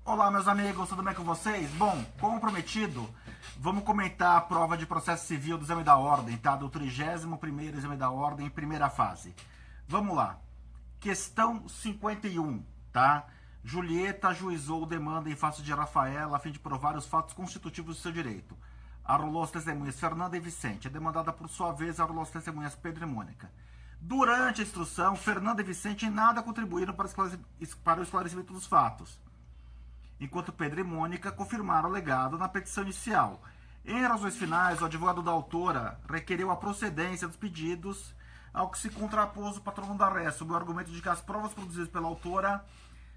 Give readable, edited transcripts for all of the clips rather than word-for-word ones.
Olá, meus amigos, tudo bem com vocês? Bom, como prometido, vamos comentar a prova de processo civil do exame da ordem, tá? Do 31º exame da ordem, primeira fase. Vamos lá. Questão 51, tá? Julieta ajuizou demanda em face de Rafaela a fim de provar os fatos constitutivos do seu direito. Arrolou as testemunhas Fernanda e Vicente. A demandada, por sua vez, arrolou as testemunhas Pedro e Mônica. Durante a instrução, Fernanda e Vicente em nada contribuíram para o esclarecimento dos fatos, enquanto Pedro e Mônica confirmaram o alegado na petição inicial. Em razões finais, o advogado da autora requereu a procedência dos pedidos, ao que se contrapôs o patrono da ré, sob o argumento de que as provas produzidas pela autora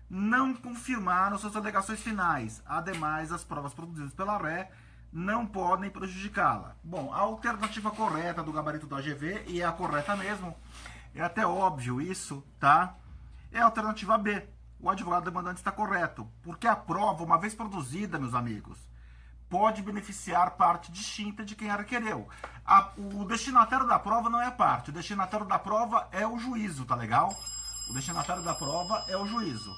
não confirmaram suas alegações finais. Ademais, as provas produzidas pela ré não podem prejudicá-la. Bom, a alternativa correta do gabarito da AGV, e é a correta mesmo, é até óbvio isso, tá? É a alternativa B. O advogado demandante está correto, porque a prova, uma vez produzida, meus amigos, pode beneficiar parte distinta de quem a requereu. O destinatário da prova não é a parte, o destinatário da prova é o juízo, tá legal? O destinatário da prova é o juízo.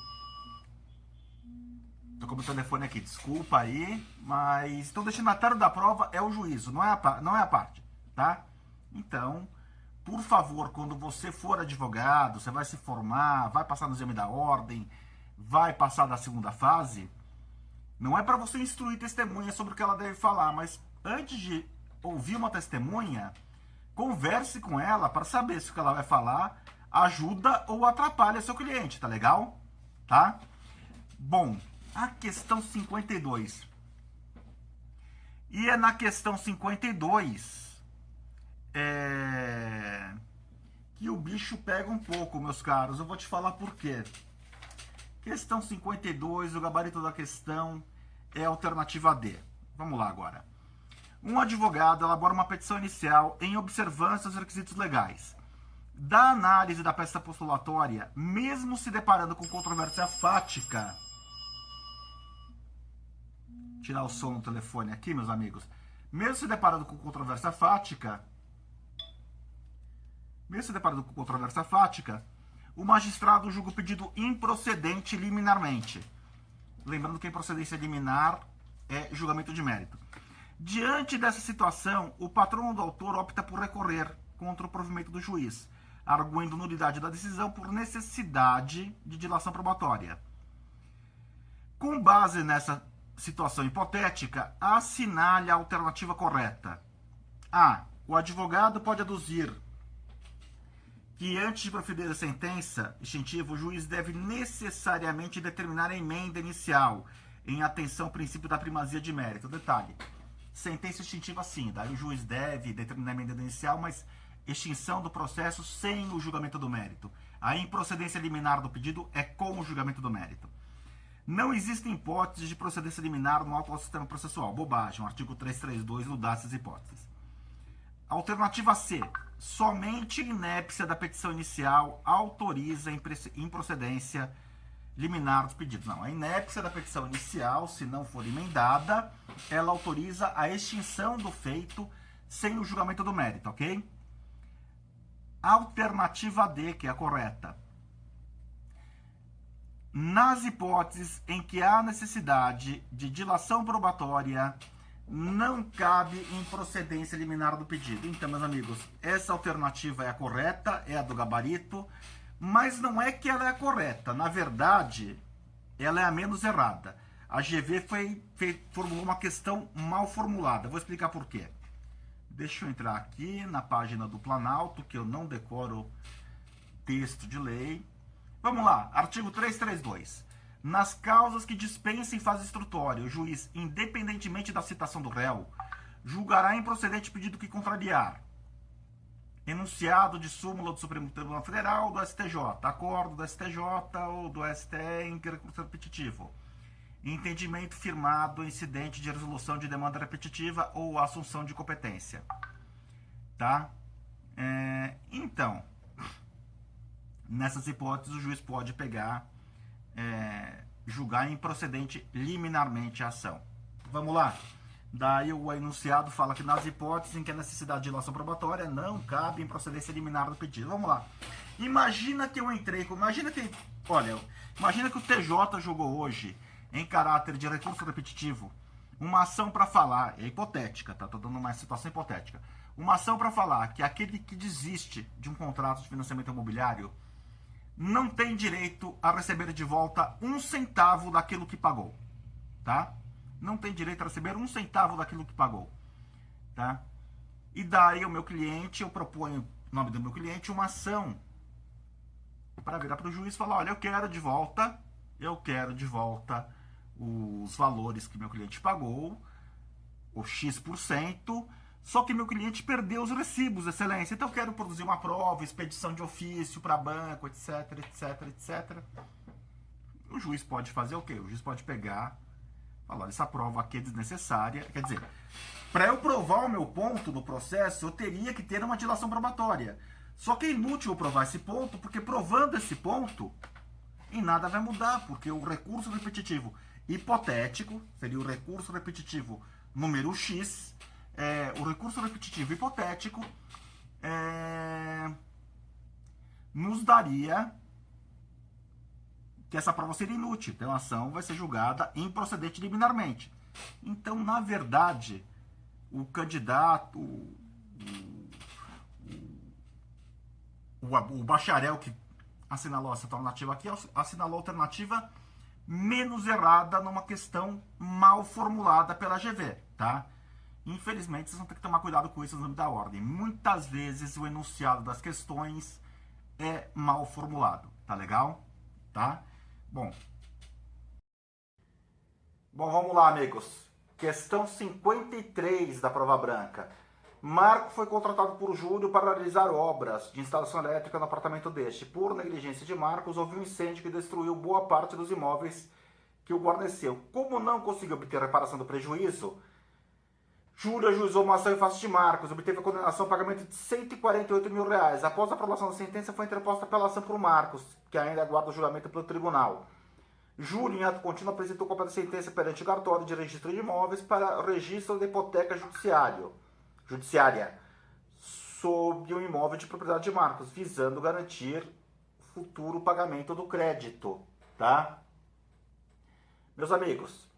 Tô com o telefone aqui, desculpa aí, mas então o destinatário da prova é o juízo, não é a parte, tá? Então, por favor, quando você for advogado, você vai se formar, vai passar no exame da ordem, vai passar da segunda fase, não é para você instruir testemunha sobre o que ela deve falar, mas antes de ouvir uma testemunha, converse com ela para saber se o que ela vai falar ajuda ou atrapalha seu cliente, tá legal? Tá? Bom, a questão 52. E é na questão 52 que o bicho pega um pouco, meus caros. Eu vou te falar por quê. Questão 52, o gabarito da questão é a alternativa D. Vamos lá agora. Um advogado elabora uma petição inicial em observância aos requisitos legais. Da análise da peça postulatória, mesmo se deparando com controvérsia fática... Tirar o som do telefone aqui, meus amigos. Mesmo se deparando com controvérsia fática, o magistrado julga o pedido improcedente liminarmente. Lembrando que a improcedência liminar é julgamento de mérito. Diante dessa situação, o patrono do autor opta por recorrer contra o provimento do juiz, arguindo nulidade da decisão por necessidade de dilação probatória. Com base nessa situação hipotética, assinale a alternativa correta. A. O advogado pode aduzir que antes de proferir a sentença extintiva, o juiz deve necessariamente determinar a emenda inicial, em atenção ao princípio da primazia de mérito. Detalhe, sentença extintiva sim, daí o juiz deve determinar a emenda inicial, mas extinção do processo sem o julgamento do mérito. A improcedência liminar do pedido é com o julgamento do mérito. Não existem hipóteses de procedência liminar no atual sistema processual. Bobagem, o artigo 332 não dá essas hipóteses. Alternativa C. Somente a inépcia da petição inicial autoriza a improcedência liminar dos pedidos. Não, a inépcia da petição inicial, se não for emendada, ela autoriza a extinção do feito sem o julgamento do mérito, ok? Alternativa D, que é a correta. Nas hipóteses em que há necessidade de dilação probatória, não cabe improcedência liminar do pedido. Então, meus amigos, essa alternativa é a correta, é a do gabarito, mas não é que ela é a correta. Na verdade, ela é a menos errada. A GV formulou uma questão mal formulada. Vou explicar por quê. Deixa eu entrar aqui na página do Planalto, que eu não decoro texto de lei. Vamos lá, artigo 332. Nas causas que dispensem fase instrutória, o juiz, independentemente da citação do réu, julgará improcedente pedido que contrariar. Enunciado de súmula do Supremo Tribunal Federal, do STJ, acordo do STJ ou do STE em recurso repetitivo. Entendimento firmado, incidente de resolução de demanda repetitiva ou assunção de competência. Tá? Então... Nessas hipóteses, o juiz pode pegar, julgar improcedente liminarmente a ação. Vamos lá. Daí o enunciado fala que nas hipóteses em que a necessidade de dilação probatória não cabe improcedência liminar do pedido. Vamos lá. Imagina que eu entrei, imagina que o TJ jogou hoje em caráter de recurso repetitivo, uma ação para falar, é hipotética, tá? Tô dando uma situação hipotética. Uma ação para falar que aquele que desiste de um contrato de financiamento imobiliário não tem direito a receber de volta 1 centavo daquilo que pagou, tá? Não tem direito a receber 1 centavo daquilo que pagou, tá? E daí o meu cliente, eu proponho, em nome do meu cliente, uma ação para virar para o juiz e falar, olha, eu quero de volta os valores que meu cliente pagou, o X%, só que meu cliente perdeu os recibos, excelência. Então eu quero produzir uma prova, expedição de ofício para banco, etc, etc, etc. O juiz pode fazer o quê? O juiz pode pegar, falar, essa prova aqui é desnecessária. Quer dizer, para eu provar o meu ponto no processo, eu teria que ter uma dilação probatória. Só que é inútil eu provar esse ponto, porque provando esse ponto, em nada vai mudar, porque o recurso repetitivo hipotético, seria o recurso repetitivo número X, o recurso repetitivo hipotético nos daria que essa prova seria inútil, então a ação vai ser julgada improcedente liminarmente. Então, na verdade, o candidato, o bacharel que assinalou essa alternativa aqui, assinalou a alternativa menos errada numa questão mal formulada pela GV, tá? Infelizmente, vocês vão ter que tomar cuidado com isso no nome da ordem. Muitas vezes o enunciado das questões é mal formulado, tá legal? Tá? Bom, vamos lá, amigos. Questão 53 da prova branca. Marco foi contratado por Júlio para realizar obras de instalação elétrica no apartamento deste. Por negligência de Marcos, houve um incêndio que destruiu boa parte dos imóveis que o guarneceu. Como não conseguiu obter a reparação do prejuízo, Júlio ajuizou uma ação em face de Marcos, obteve a condenação ao pagamento de R$148 mil. Após a aprovação da sentença, foi interposta a apelação por Marcos, que ainda aguarda o julgamento pelo tribunal. Júlio, em ato contínuo, apresentou cópia da sentença perante o cartório de registro de imóveis para o registro da hipoteca judiciária sobre o imóvel de propriedade de Marcos, visando garantir futuro pagamento do crédito, tá? Meus amigos,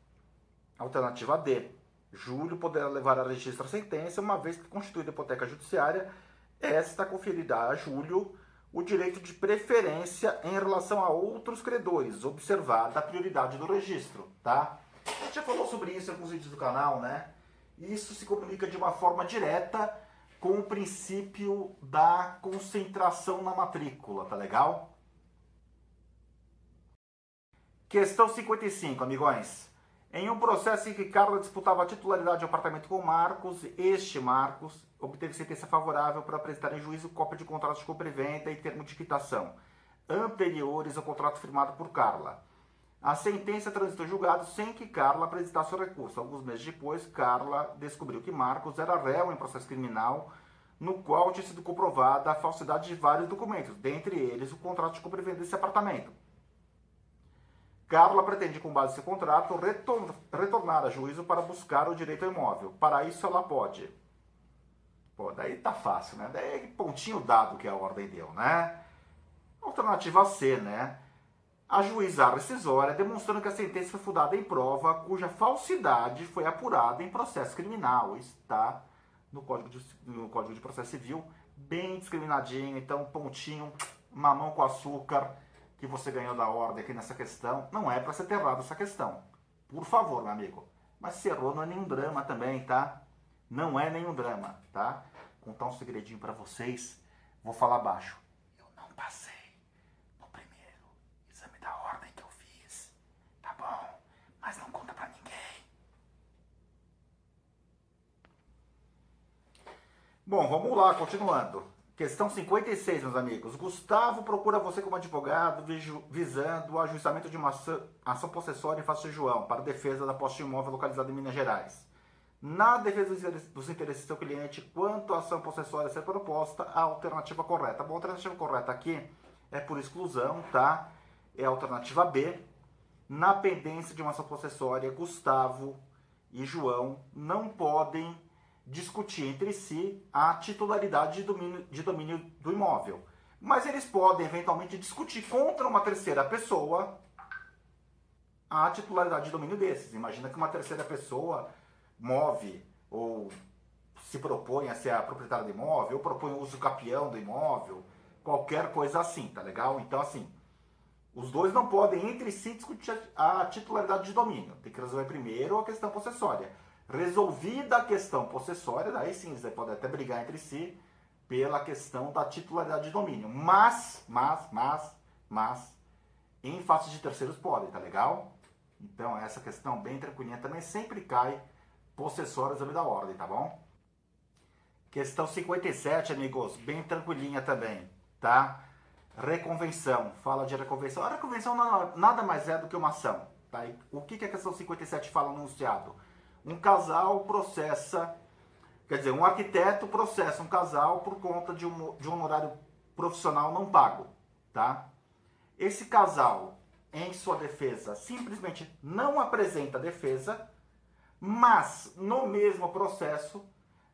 alternativa D. Júlio poderá levar a registro a sentença, uma vez que constituída a hipoteca judiciária, esta conferirá a Júlio o direito de preferência em relação a outros credores, observada a prioridade do registro, tá? A gente já falou sobre isso em alguns vídeos do canal, né? Isso se comunica de uma forma direta com o princípio da concentração na matrícula, tá legal? Questão 55, amigões. Em um processo em que Carla disputava a titularidade do apartamento com Marcos, Marcos obteve sentença favorável para apresentar em juízo cópia de contratos de compra e venda e termo de quitação, anteriores ao contrato firmado por Carla. A sentença transitou em julgado sem que Carla apresentasse o recurso. Alguns meses depois, Carla descobriu que Marcos era réu em processo criminal, no qual tinha sido comprovada a falsidade de vários documentos, dentre eles o contrato de compra e venda desse apartamento. Carla pretende, com base nesse contrato, retornar a juízo para buscar o direito ao imóvel. Para isso, ela pode. Pô, daí tá fácil, né? Daí pontinho dado que a ordem deu, né? Alternativa C, né? Ajuizar rescisória, demonstrando que a sentença foi fundada em prova cuja falsidade foi apurada em processo criminal. Está no Código de Processo Civil, bem discriminadinho. Então, pontinho, mamão com açúcar, que você ganhou da ordem aqui nessa questão. Não é para ser ter errado essa questão. Por favor, meu amigo. Mas se errou, não é nenhum drama também, tá? Não é nenhum drama, tá? Vou contar um segredinho para vocês. Vou falar baixo. Eu não passei no primeiro exame da ordem que eu fiz. Tá bom? Mas não conta para ninguém. Bom, vamos lá, continuando. Questão 56, meus amigos. Gustavo procura você como advogado visando o ajuizamento de uma ação possessória em face de João para defesa da posse de imóvel localizada em Minas Gerais. Na defesa dos interesses do seu cliente, quanto a ação possessória ser proposta, a alternativa correta. Bom, a alternativa correta aqui é por exclusão, tá? É a alternativa B. Na pendência de uma ação possessória, Gustavo e João não podem discutir entre si a titularidade de domínio do imóvel. Mas eles podem, eventualmente, discutir contra uma terceira pessoa a titularidade de domínio desses. Imagina que uma terceira pessoa move ou se propõe a ser a proprietária do imóvel, ou propõe o uso capião do imóvel, qualquer coisa assim, tá legal? Então, assim, os dois não podem entre si discutir a titularidade de domínio. Tem que resolver primeiro a questão possessória. Resolvida a questão possessória, daí sim, eles podem até brigar entre si pela questão da titularidade de domínio. Mas, em face de terceiros podem, tá legal? Então, essa questão bem tranquilinha também sempre cai possessório exame da ordem, tá bom? Questão 57, amigos, bem tranquilinha também, tá? Reconvenção, fala de reconvenção. A reconvenção nada mais é do que uma ação, tá? E o que a questão 57 fala no enunciado? Um casal processa, quer dizer, um arquiteto processa um casal por conta de um honorário profissional não pago, tá? Esse casal, em sua defesa, simplesmente não apresenta defesa, mas no mesmo processo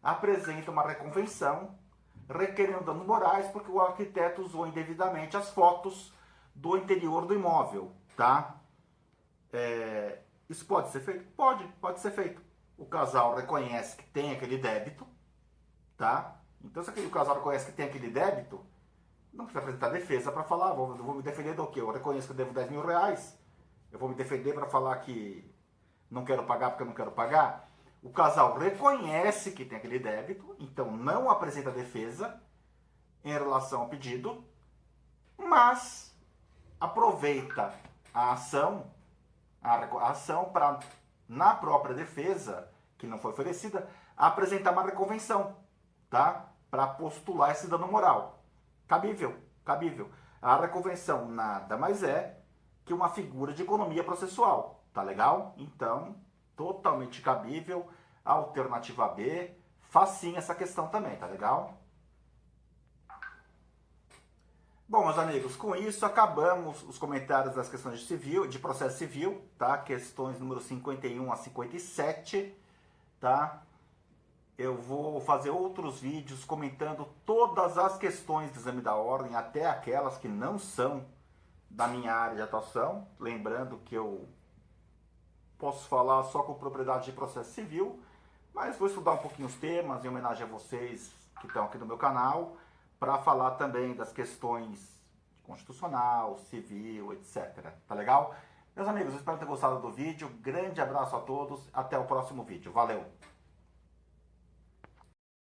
apresenta uma reconvenção requerendo danos morais porque o arquiteto usou indevidamente as fotos do interior do imóvel, tá? Isso pode ser feito? Pode ser feito. O casal reconhece que tem aquele débito, tá? Então, se o casal reconhece que tem aquele débito, não precisa apresentar defesa para falar, vou me defender do quê? Eu reconheço que eu devo 10 mil reais, eu vou me defender para falar que não quero pagar porque eu não quero pagar. O casal reconhece que tem aquele débito, então não apresenta defesa em relação ao pedido, mas aproveita a ação para, na própria defesa, que não foi oferecida, apresentar uma reconvenção, tá? Para postular esse dano moral. Cabível. A reconvenção nada mais é que uma figura de economia processual, tá legal? Então, totalmente cabível. Alternativa B, facinho essa questão também, tá legal? Bom, meus amigos, com isso acabamos os comentários das questões de processo civil, tá? Questões número 51 a 57, tá? Eu vou fazer outros vídeos comentando todas as questões do exame da ordem, até aquelas que não são da minha área de atuação. Lembrando que eu posso falar só com propriedade de processo civil, mas vou estudar um pouquinho os temas em homenagem a vocês que estão aqui no meu canal, para falar também das questões constitucional, civil, etc. Tá legal? Meus amigos, espero ter gostado do vídeo. Grande abraço a todos. Até o próximo vídeo. Valeu!